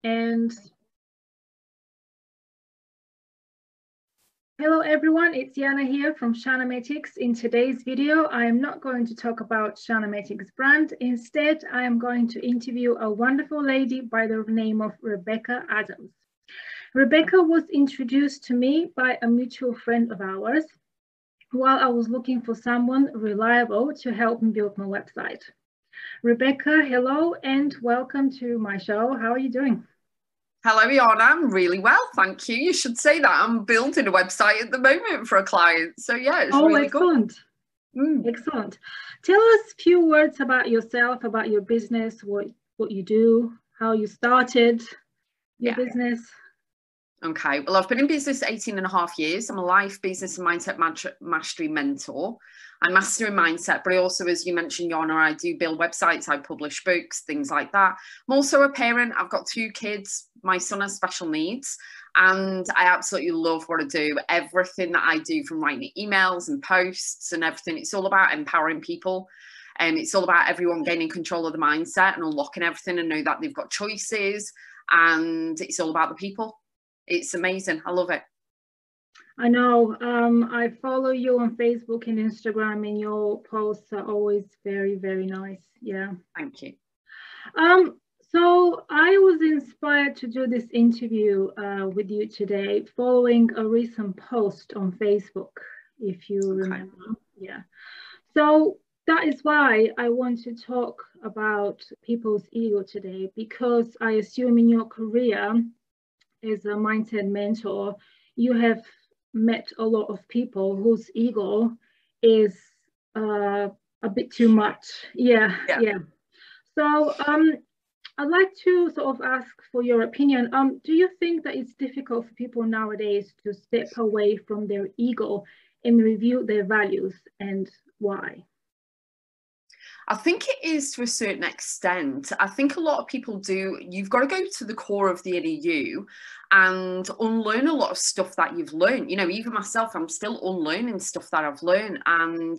And hello everyone, it's Yana here from ShaNaMetics. In today's video, I am not going to talk about ShaNaMetics brand. Instead, I am going to interview a wonderful lady by the name of Rebecca Adams. Rebecca was introduced to me by a mutual friend of ours while I was looking for someone reliable to help me build my website. Rebecca, hello and welcome to my show. How are you doing? Hello, Yana. I'm really well, thank you. You should say that. I'm building a website at the moment for a client. So yeah, it's really excellent. Good. Excellent. Tell us a few words about yourself, about your business, what you do, how you started your business. Okay, well, I've been in business 18.5 years. I'm a life, business and mindset mastery mentor. I master in mindset, but I also, as you mentioned, Yana, I do build websites, I publish books, things like that. I'm also a parent. I've got 2 kids. My son has special needs, and I absolutely love what I do. Everything that I do, from writing emails and posts and everything, it's all about empowering people. It's all about everyone gaining control of the mindset and unlocking everything and know that they've got choices. And it's all about the people. It's amazing. I love it. I know. I follow you on Facebook and Instagram, and your posts are always very, very nice. Yeah. Thank you. So I was inspired to do this interview with you today following a recent post on Facebook, if you remember. Yeah. So that is why I want to talk about people's ego today, because I assume in your career as a mindset mentor, you have met a lot of people whose ego is a bit too much. Yeah. So I'd like to sort of ask for your opinion. Do you think that it's difficult for people nowadays to step away from their ego and review their values, and why? I think it is to a certain extent. I think a lot of people do. You've got to go to the core of the inner you and unlearn a lot of stuff that you've learned. You know, even myself, I'm still unlearning stuff that I've learned. And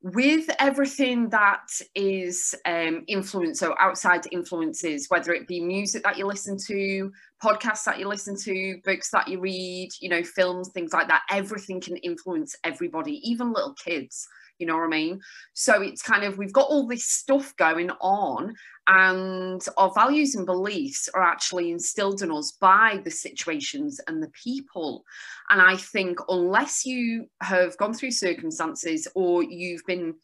with everything that is influence, so outside influences, whether it be music that you listen to, podcasts that you listen to, books that you read, you know, films, things like that, everything can influence everybody, even little kids. You know what I mean? So it's kind of, we've got all this stuff going on, and our values and beliefs are actually instilled in us by the situations and the people. And I think unless you have gone through circumstances or you've been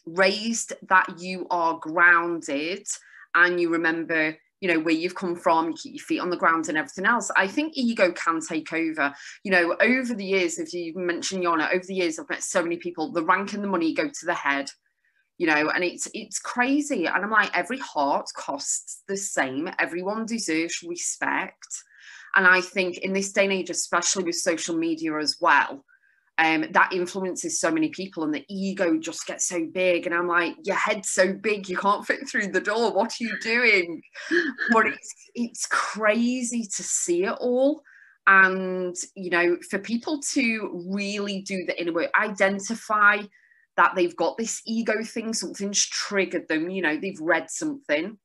raised that you are grounded and you remember, you know, where you've come from, you keep your feet on the ground and everything else, I think ego can take over. You know, over the years, if you mentioned Yana, over the years, I've met so many people, the rank and the money go to the head, you know, and it's crazy. And I'm like, every heart costs the same. Everyone deserves respect. And I think in this day and age, especially with social media as well, that influences so many people, and the ego just gets so big. And I'm like, your head's so big, you can't fit through the door. What are you doing? But it's crazy to see it all. And, you know, for people to really do the inner work, identify that they've got this ego thing, something's triggered them, you know, they've read something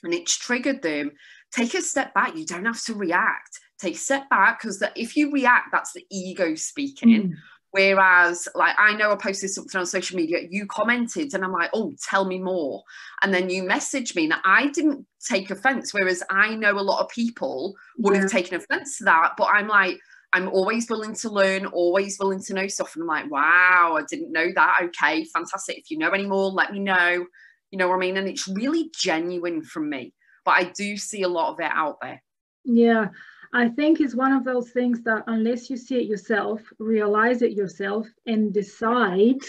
and it's triggered them. Take a step back. You don't have to react. Take a step back, because if you react, that's the ego speaking. Whereas, like, I know I posted something on social media, you commented, and I'm like, oh, tell me more. And then you messaged me. Now, I didn't take offense, whereas I know a lot of people would have taken offense to that. But I'm like, I'm always willing to learn, always willing to know stuff. And I'm like, wow, I didn't know that. Okay, fantastic. If you know any more, let me know. You know what I mean? And it's really genuine from me. But I do see a lot of it out there. Yeah, I think it's one of those things that unless you see it yourself, realize it yourself, and decide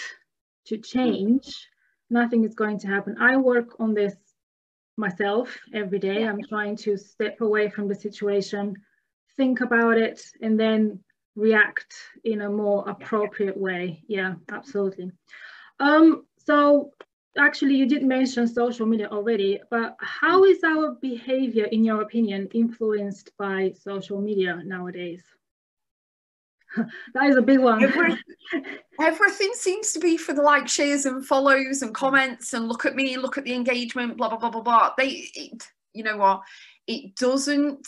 to change, nothing is going to happen. I work on this myself every day. I'm trying to step away from the situation, think about it, and then react in a more appropriate way. Yeah, absolutely. So actually, you did mention social media already, but how is our behavior, in your opinion, influenced by social media nowadays? That is a big one. Everything seems to be for the like, shares and follows and comments and look at me, look at the engagement, blah, blah, blah, blah, blah. You know what? it doesn't,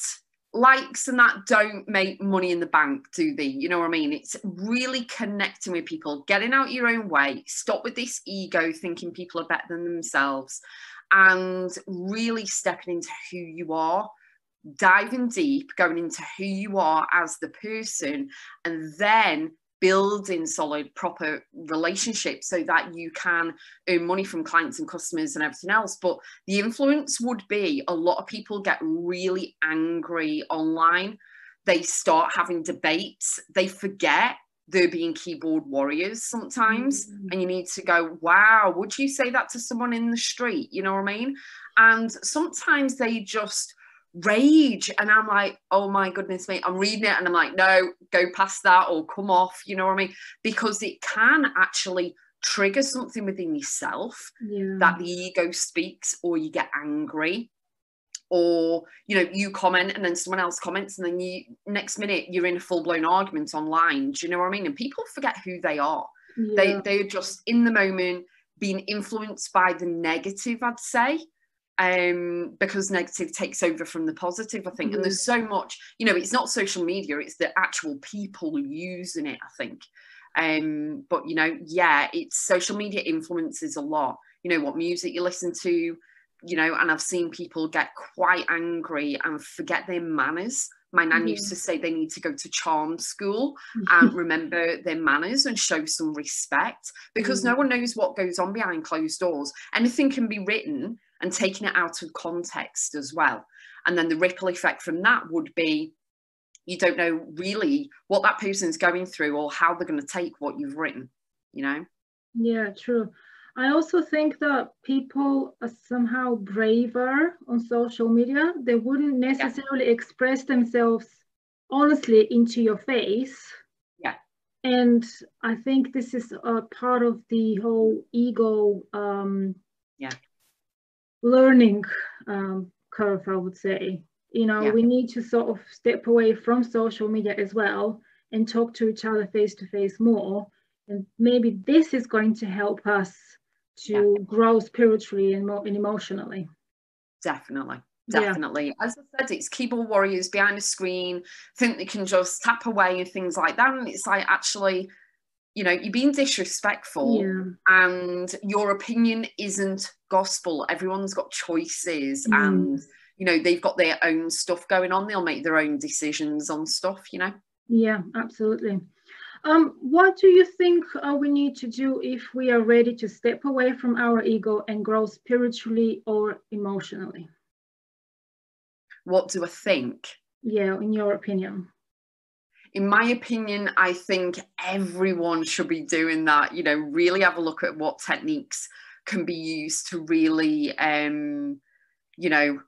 likes and that don't make money in the bank, do they? You know what I mean? It's really connecting with people, getting out your own way, stop with this ego thinking people are better than themselves, and really stepping into who you are, diving deep, going into who you are as the person, and then building solid, proper relationships so that you can earn money from clients and customers and everything else. But the influence would be, a lot of people get really angry online. They start having debates. They forget they're being keyboard warriors sometimes. And you need to go, wow, would you say that to someone in the street? You know what I mean? And sometimes they just rage, and I'm like, oh my goodness me, I'm reading it and I'm like, no, go past that or come off, you know what I mean? Because it can actually trigger something within yourself, that the ego speaks, or you get angry, or, you know, you comment and then someone else comments, and then you, next minute you're in a full-blown argument online. Do you know what I mean? And people forget who they are. They're just in the moment being influenced by the negative, I'd say. Because negative takes over from the positive, I think. And there's so much, you know, it's not social media, it's the actual people using it, I think. But, you know, yeah, it's social media influences a lot. You know, what music you listen to, you know, and I've seen people get quite angry and forget their manners. My nan used to say they need to go to charm school and remember their manners and show some respect, because no one knows what goes on behind closed doors. Anything can be written and taking it out of context as well. And then the ripple effect from that would be, you don't know really what that person's going through or how they're going to take what you've written, you know? Yeah, true. I also think that people are somehow braver on social media. They wouldn't necessarily express themselves honestly into your face. Yeah. And I think this is a part of the whole ego learning curve, I would say. You know, we need to sort of step away from social media as well and talk to each other face to face more. And maybe this is going to help us to grow spiritually and more and emotionally. Definitely. As I said, it's keyboard warriors behind a screen, think they can just tap away and things like that. And it's like, actually, you know, you're being disrespectful and your opinion isn't gospel. Everyone's got choices and, you know, they've got their own stuff going on. They'll make their own decisions on stuff, you know? Yeah, absolutely. What do you think we need to do if we are ready to step away from our ego and grow spiritually or emotionally? What do I think? Yeah, in your opinion. In my opinion, I think everyone should be doing that, you know, really have a look at what techniques can be used to really, you know,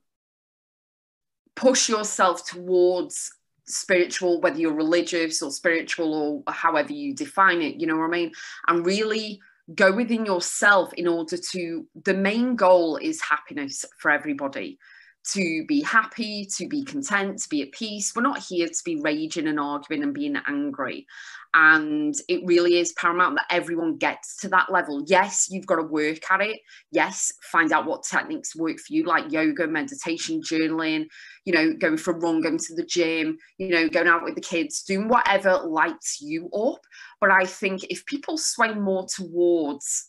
push yourself towards spiritual, whether you're religious or spiritual or however you define it, you know what I mean? And really go within yourself in order to, the main goal is happiness for everybody. To be happy, to be content, to be at peace. We're not here to be raging and arguing and being angry. And it really is paramount that everyone gets to that level. Yes, you've got to work at it. Yes, find out what techniques work for you, like yoga, meditation, journaling, you know, going for a run, going to the gym, you know, going out with the kids, doing whatever lights you up. But I think if people sway more towards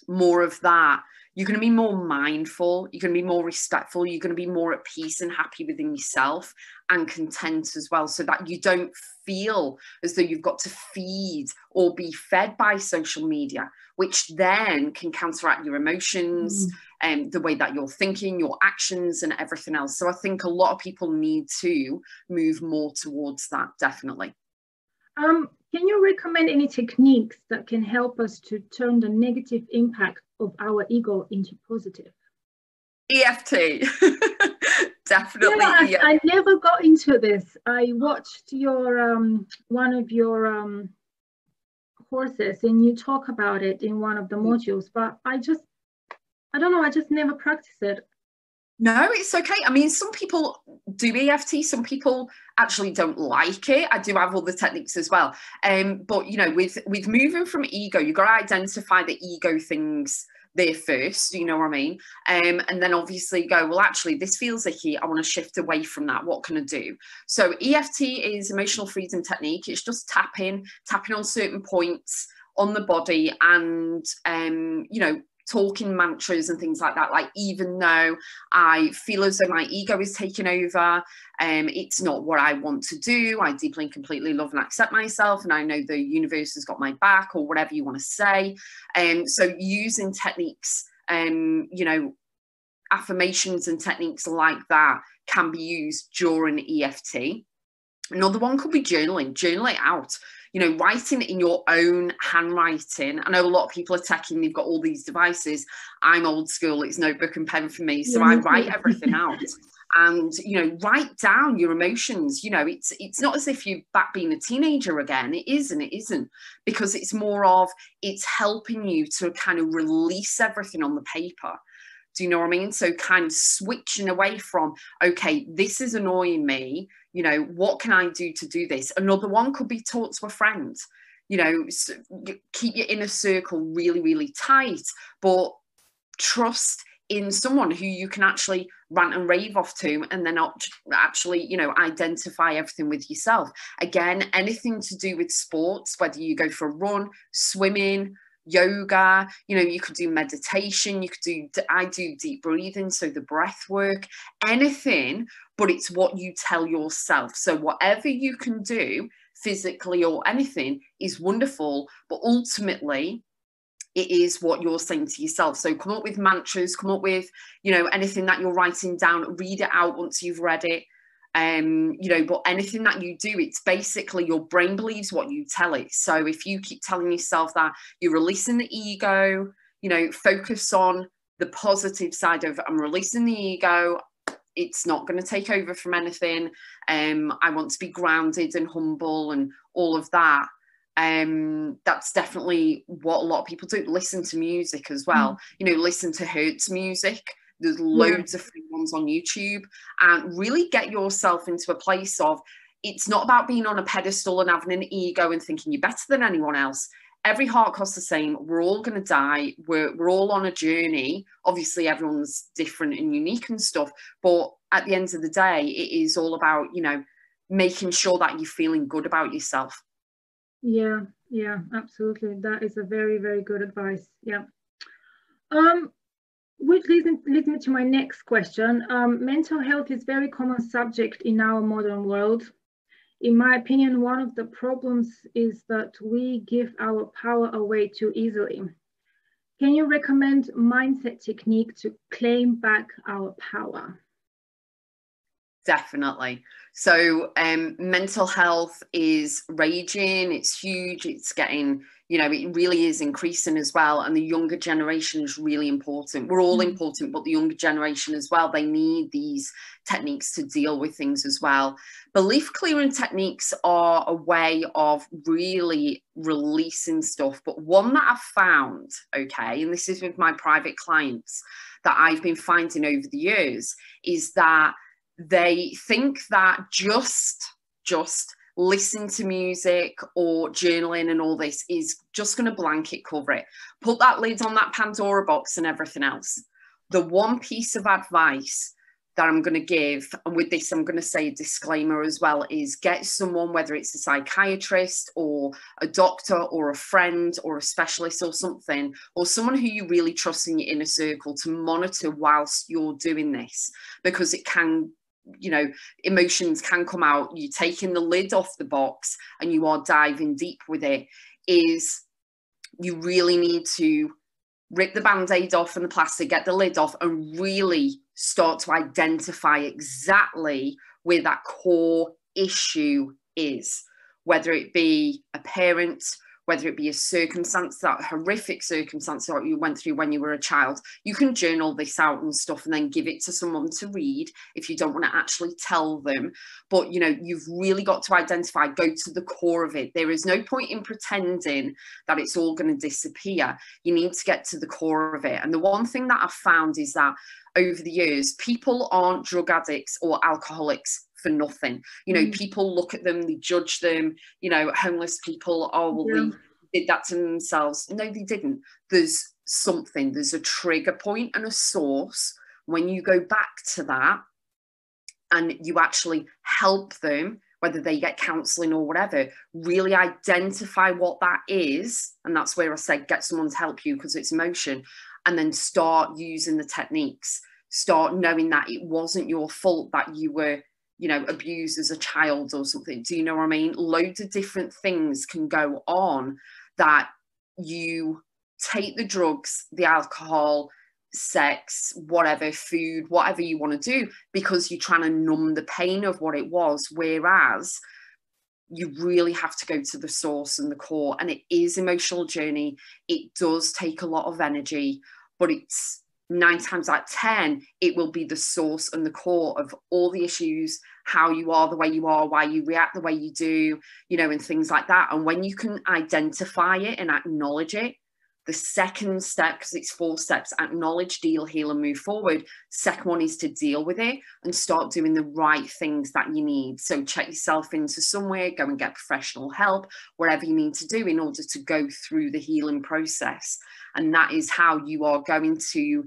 more of that, you're going to be more mindful, you're going to be more respectful, you're going to be more at peace and happy within yourself and content as well, so that you don't feel as though you've got to feed or be fed by social media, which then can counteract your emotions and the way that you're thinking, your actions and everything else. So I think a lot of people need to move more towards that, definitely. Can you recommend any techniques that can help us to turn the negative impact of our ego into positive? EFT. Definitely. Yeah, I never got into this. I watched your one of your courses and you talk about it in one of the modules, but I don't know, I just never practiced it. No, it's okay. I mean, some people do EFT, some people actually don't like it. I do have other techniques as well. But, you know, with moving from ego, you've got to identify the ego things there first, you know what I mean? And then obviously go, well, actually, this feels icky. I want to shift away from that. What can I do? So EFT is emotional freedom technique. It's just tapping on certain points on the body and, you know, talking mantras and things like that. Like, even though I feel as though my ego is taking over, it's not what I want to do. I deeply and completely love and accept myself, and I know the universe has got my back, or whatever you want to say. So using techniques, you know, affirmations and techniques like that can be used during EFT. Another one could be journaling. Journal it out. You know, writing in your own handwriting. I know a lot of people are teching, they've got all these devices. I'm old school, it's notebook and pen for me. So yeah, I write everything out. And, you know, write down your emotions. You know, it's not as if you're back being a teenager again. It isn't. Because it's more of, it's helping you to kind of release everything on the paper. Do you know what I mean? So kind of switching away from, okay, this is annoying me. You know, what can I do to do this? Another one could be talk to a friend. You know, keep your inner circle really, really tight, but trust in someone who you can actually rant and rave off to, and then actually, you know, identify everything with yourself. Again, anything to do with sports, whether you go for a run, swimming, yoga, you know, you could do meditation, you could do, I do deep breathing, so the breath work, anything, but it's what you tell yourself. So whatever you can do physically or anything is wonderful, but ultimately it is what you're saying to yourself. So come up with mantras, come up with, you know, anything that you're writing down, read it out once you've read it. You know, but anything that you do, it's basically your brain believes what you tell it. So if you keep telling yourself that you're releasing the ego, you know, focus on the positive side of, I'm releasing the ego, it's not going to take over from anything. I want to be grounded and humble and all of that. That's definitely what a lot of people do. Listen to music as well. You know, listen to Hertz music. There's loads of free ones on YouTube, and really get yourself into a place of, it's not about being on a pedestal and having an ego and thinking you're better than anyone else. Every heart costs the same. We're all going to die. We're all on a journey. Obviously, everyone's different and unique and stuff. But at the end of the day, it is all about, you know, making sure that you're feeling good about yourself. Yeah, absolutely. That is a very, very good advice. Yeah. Which leads me to my next question. Mental health is a very common subject in our modern world. In my opinion, one of the problems is that we give our power away too easily. Can you recommend mindset technique to claim back our power? Definitely. So mental health is raging, it's huge, it's getting, you know, it really is increasing as well. And the younger generation is really important. We're all important, but the younger generation as well, they need these techniques to deal with things as well. Belief clearing techniques are a way of really releasing stuff. But one that I've found, okay, and this is with my private clients that I've been finding over the years, is that they think that just listening to music or journaling and all this is just going to blanket cover it. Put that lid on that Pandora box and everything else. The one piece of advice that I'm going to give, and with this I'm going to say a disclaimer as well, is get someone, whether it's a psychiatrist or a doctor or a friend or a specialist or something, or someone who you really trust in your inner circle, to monitor whilst you're doing this, because it can, you know, emotions can come out. You're taking the lid off the box and you are diving deep with it. Is you really need to rip the band-aid off and the plastic, get the lid off, and really start to identify exactly where that core issue is, whether it be a parent, whether it be a circumstance, that horrific circumstance that you went through when you were a child. You can journal this out and stuff and then give it to someone to read if you don't want to actually tell them. But, you know, you've really got to identify, go to the core of it. There is no point in pretending that it's all going to disappear. You need to get to the core of it. And the one thing that I've found is that over the years, people aren't drug addicts or alcoholics for nothing. You know, people look at them, they judge them, you know, homeless people, oh, well, they did that to themselves. No, they didn't. There's something. There's a trigger point and a source. When you go back to that and you actually help them, whether they get counselling or whatever, really identify what that is. And that's where I said, get someone to help you because it's emotion. And then start using the techniques. Start knowing that it wasn't your fault that you were, you know, abused as a child or something. Do you know what I mean? Loads of different things can go on that you take the drugs, the alcohol, sex, whatever, food, whatever you want to do, because you're trying to numb the pain of what it was. Whereas you really have to go to the source and the core. And it is an emotional journey. It does take a lot of energy, but it's 9 times out of 10, it will be the source and the core of all the issues, how you are the way you are, why you react the way you do, you know, and things like that. And when you can identify it and acknowledge it, the second step, because it's 4 steps, acknowledge, deal, heal, and move forward. Second one is to deal with it and start doing the right things that you need. So check yourself into somewhere, go and get professional help, whatever you need to do in order to go through the healing process. And that is how you are going to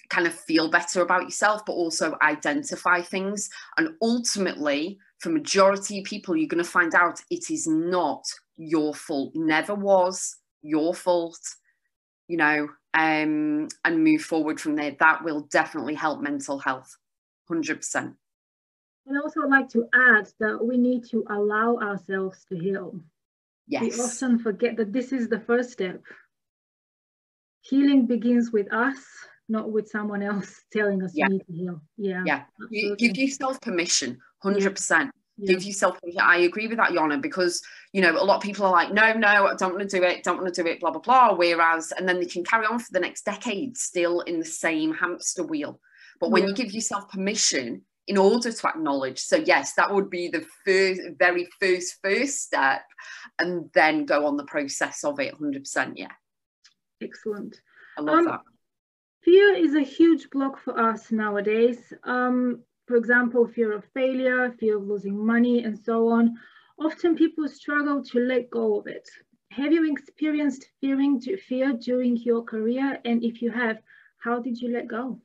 kind of feel better about yourself, but also identify things. And ultimately, for majority of people, you're going to find out it is not your fault, never was your fault, you know, and move forward from there. That will definitely help mental health, 100%. And also I'd like to add that we need to allow ourselves to heal. Yes. We often forget that this is the first step. Healing begins with us, not with someone else telling us you need to heal. Yeah. You give yourself permission, 100%. Yeah. Give yourself permission. I agree with that, Yana, because, you know, a lot of people are like, no, I don't want to do it, blah, blah, blah. Whereas, and then they can carry on for the next decade still in the same hamster wheel. But when you give yourself permission in order to acknowledge, so yes, that would be the very first step, and then go on the process of it, 100%. Yeah. Excellent. I love that. Fear is a huge block for us nowadays. For example, fear of failure, fear of losing money, and so on. Often people struggle to let go of it. Have you experienced fear during your career? And if you have, how did you let go?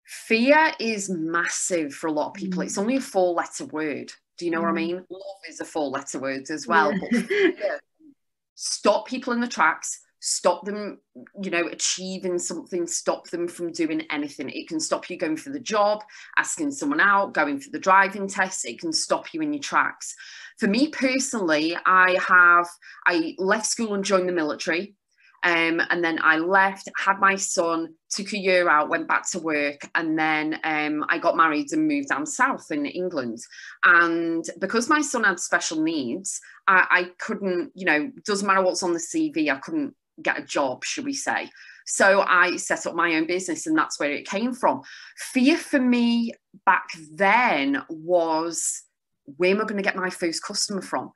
Fear is massive for a lot of people. It's only a 4-letter word. Do you know what I mean? Love is a 4-letter word as well. But fear, stop people in the tracks. Stop them, you know, achieving something, stop them from doing anything. It can stop you going for the job, asking someone out, going for the driving test. It can stop you in your tracks. For me personally, I left school and joined the military. And then I left, had my son, took a year out, went back to work, and then I got married and moved down south in England. And because my son had special needs, I couldn't, you know, doesn't matter what's on the CV, I couldn't get a job, should we say. So I set up my own business, and that's where it came from. Fear for me back then was, where am I going to get my first customer from?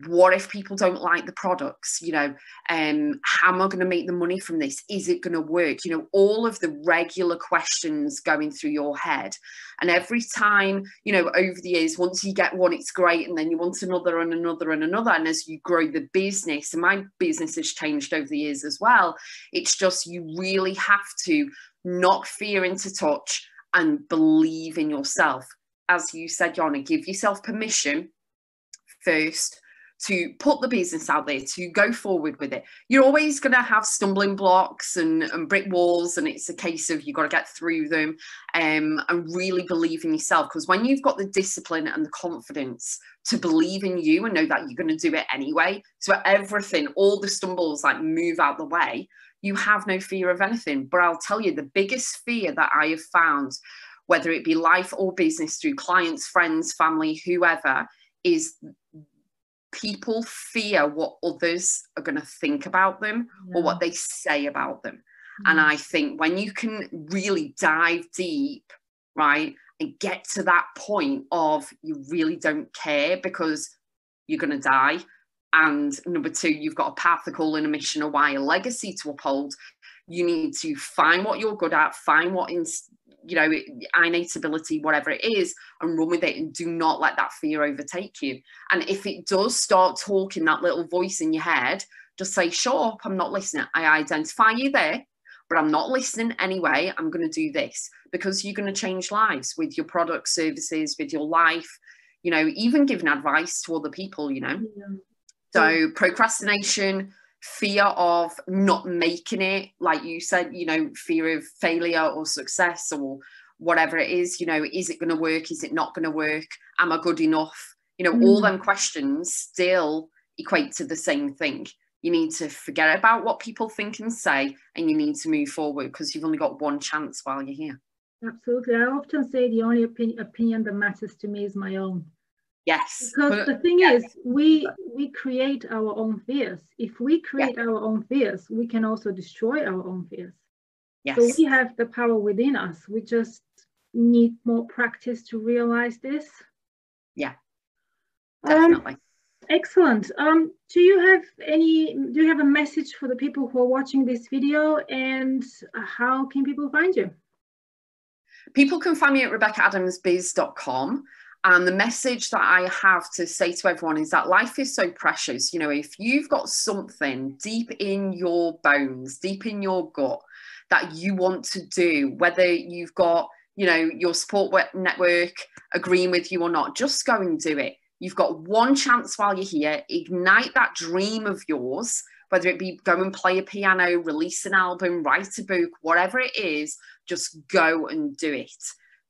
What if people don't like the products? You know, how am I going to make the money from this? Is it going to work? You know, all of the regular questions going through your head. And every time, you know, over the years, once you get one, it's great. And then you want another and another and another. And as you grow the business, and my business has changed over the years as well, it's just, you really have to knock fear into touch and believe in yourself. As you said, Yana, give yourself permission first to put the business out there, to go forward with it. You're always going to have stumbling blocks and brick walls, and it's a case of you've got to get through them and really believe in yourself. Because when you've got the discipline and the confidence to believe in you and know that you're going to do it anyway, so everything, all the stumbles, like, move out the way, you have no fear of anything. But I'll tell you, the biggest fear that I have found, whether it be life or business, through clients, friends, family, whoever, is people fear what others are going to think about them or what they say about them. And I think when you can really dive deep, right, and get to that point of you really don't care because you're going to die, and number 2, you've got a path, a calling, a mission, a why, a legacy to uphold, you need to find what you're good at, find what you know, innate ability, whatever it is, and run with it, and do not let that fear overtake you. And if it does start talking, that little voice in your head, Just say, shut up, I'm not listening. I identify you there, but I'm not listening anyway. I'm going to do this, because you're going to change lives with your product, services, with your life, you know, even giving advice to other people, you know. Yeah. So procrastination, fear of not making it, like you said, you know, fear of failure or success or whatever it is, you know, is it going to work? Is it not going to work? Am I good enough? You know, all them questions still equate to the same thing. You need to forget about what people think and say, and you need to move forward, because you've only got one chance while you're here. Absolutely. I often say the only opinion that matters to me is my own. Yes. Because the thing is, we create our own fears. If we create our own fears, we can also destroy our own fears. Yes. So we have the power within us. We just need more practice to realize this. Yeah, definitely. Excellent. Do you have a message for the people who are watching this video, and how can people find you? People can find me at RebeccaAdamsBiz.com. And the message that I have to say to everyone is that life is so precious. You know, if you've got something deep in your bones, deep in your gut that you want to do, whether you've got, you know, your support network agreeing with you or not, just go and do it. You've got one chance while you're here. Ignite that dream of yours, whether it be go and play a piano, release an album, write a book, whatever it is, just go and do it.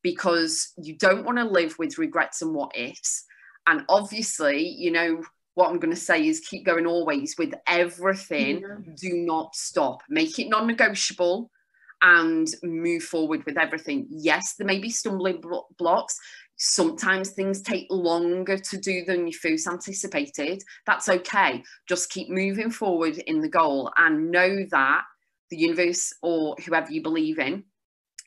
Because you don't want to live with regrets and what ifs. And obviously, you know, what I'm going to say is keep going always with everything. Yeah. Do not stop. Make it non-negotiable and move forward with everything. Yes, there may be stumbling blocks. Sometimes things take longer to do than you first anticipated. That's okay. Just keep moving forward in the goal, and know that the universe, or whoever you believe in,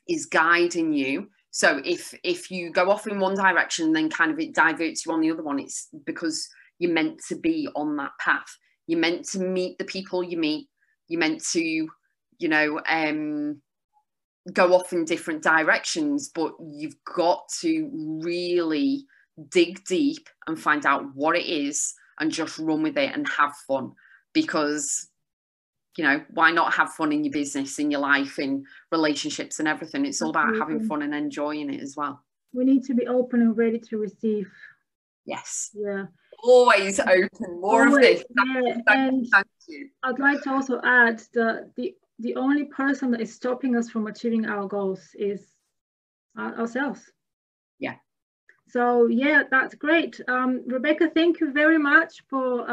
is guiding you. So if you go off in one direction, then kind of it diverts you on the other one, it's because you're meant to be on that path. You're meant to meet the people you meet. You're meant to, you know, go off in different directions, but you've got to really dig deep and find out what it is and just run with it and have fun. Because, you know, why not have fun in your business, in your life, in relationships and everything? It's all about having fun and enjoying it as well. We need to be open and ready to receive. Yes. Yeah. Always open. More of this. Yeah. And thank you. I'd like to also add that the only person that is stopping us from achieving our goals is ourselves. Yeah. So yeah, that's great. Rebecca, thank you very much for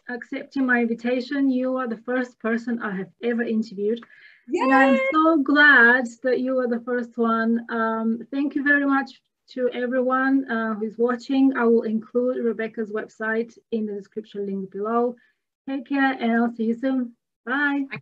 accepting my invitation. You are the first person I have ever interviewed. Yay! And I'm so glad that you were the first one. Thank you very much to everyone who's watching. I will include Rebecca's website in the description link below. Take care, and I'll see you soon. Bye. Bye.